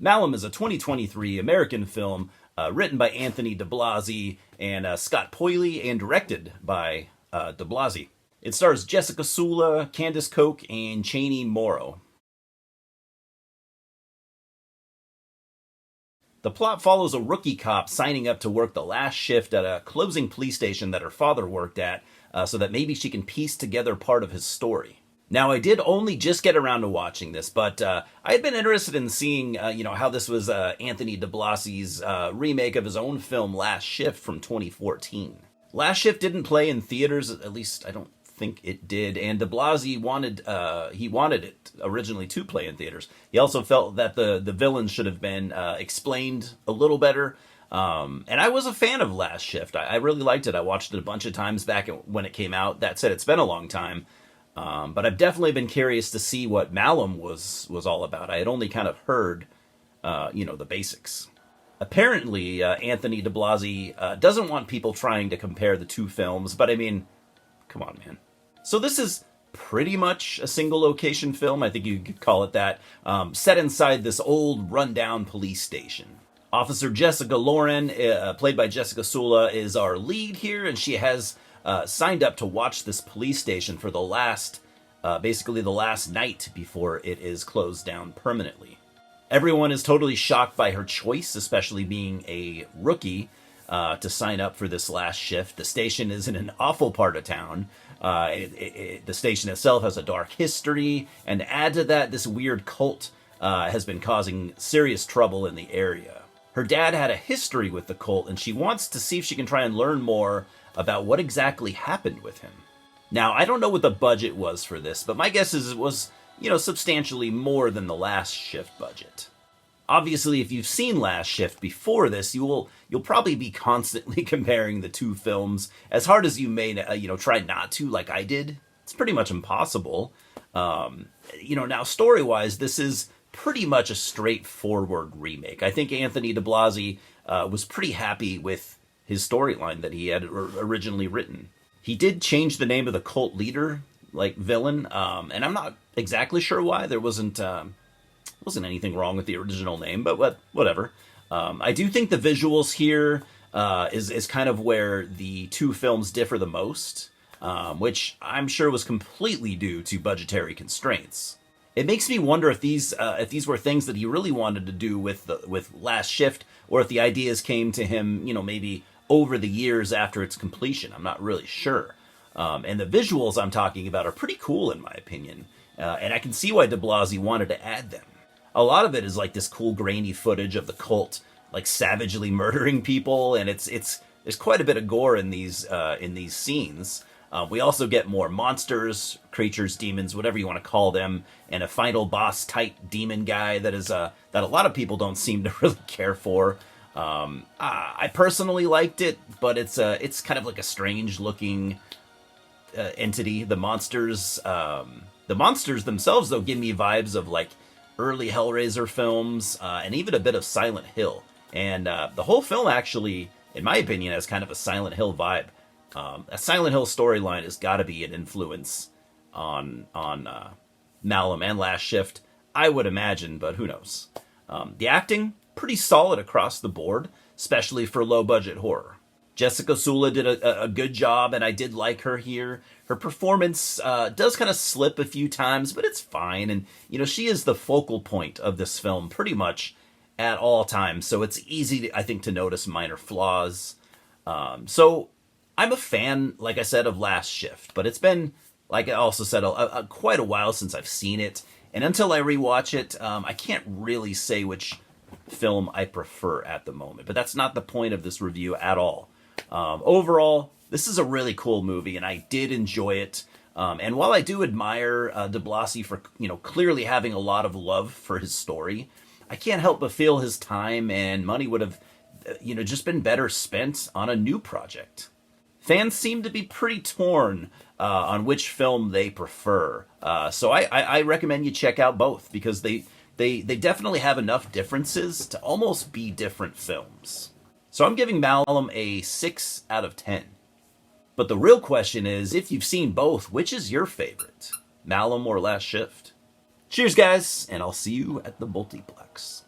Malum is a 2023 American film written by Anthony DiBlasi and Scott Poyley and directed by DiBlasi. It stars Jessica Sula, Candice Koch, and Chaney Morrow. The plot follows a rookie cop signing up to work the last shift at a closing police station that her father worked at so that maybe she can piece together part of his story. Now, I did only just get around to watching this, but I had been interested in seeing, how this was Anthony DiBlasi's remake of his own film Last Shift from 2014. Last Shift didn't play in theaters, at least I don't think it did, and DiBlasi wanted it originally to play in theaters. He also felt that the villains should have been explained a little better. And I was a fan of Last Shift. I really liked it. I watched it a bunch of times back when it came out. That said, it's been a long time. But I've definitely been curious to see what Malum was all about. I had only kind of heard, the basics. Apparently, Anthony DiBlasi doesn't want people trying to compare the two films, but I mean, come on, man. So this is pretty much a single location film, I think you could call it that, set inside this old rundown police station. Officer Jessica Lauren, played by Jessica Sula, is our lead here, and she has signed up to watch this police station for the last night before it is closed down permanently. Everyone is totally shocked by her choice, especially being a rookie, to sign up for this last shift. The station is in an awful part of town. The station itself has a dark history, and to add to that, this weird cult has been causing serious trouble in the area. Her dad had a history with the cult, and she wants to see if she can try and learn more about what exactly happened with him. Now, I don't know what the budget was for this, but my guess is it was, substantially more than the Last Shift budget. Obviously, if you've seen Last Shift before this, you'll probably be constantly comparing the two films. As hard as you may, try not to, like I did, it's pretty much impossible. Now story-wise, this is pretty much a straightforward remake. I think Anthony DiBlasi was pretty happy with his storyline that he had originally written. He did change the name of the cult leader, villain, and I'm not exactly sure why. There wasn't anything wrong with the original name, but whatever. I do think the visuals here is kind of where the two films differ the most, which I'm sure was completely due to budgetary constraints. It makes me wonder if these were things that he really wanted to do with Last Shift, or if the ideas came to him, maybe over the years after its completion. I'm not really sure. And the visuals I'm talking about are pretty cool in my opinion, and I can see why DiBlasi wanted to add them. A lot of it is like this cool grainy footage of the cult savagely murdering people, and there's quite a bit of gore in these scenes. We also get more monsters, creatures, demons, whatever you want to call them, and a final boss type demon guy that a lot of people don't seem to really care for. I personally liked it, but it's kind of like a strange looking entity. The monsters themselves though give me vibes of early Hellraiser films, and even a bit of Silent Hill. And the whole film actually, in my opinion, has kind of a Silent Hill vibe. A Silent Hill storyline has got to be an influence on Malum and Last Shift, I would imagine, but who knows. The acting, pretty solid across the board, especially for low-budget horror. Jessica Sula did a good job, and I did like her here. Her performance does kind of slip a few times, but it's fine. And, she is the focal point of this film pretty much at all times, so it's easy, I think, to notice minor flaws. So I'm a fan, like I said, of Last Shift, but it's been, like I also said, quite a while since I've seen it. And until I rewatch it, I can't really say which film I prefer at the moment. But that's not the point of this review at all. Overall, this is a really cool movie, and I did enjoy it. And while I do admire DiBlasi for clearly having a lot of love for his story, I can't help but feel his time and money would have just been better spent on a new project. Fans seem to be pretty torn on which film they prefer. So I recommend you check out both, because they definitely have enough differences to almost be different films. So I'm giving Malum a 6 out of 10. But the real question is, if you've seen both, which is your favorite? Malum or Last Shift? Cheers, guys, and I'll see you at the multiplex.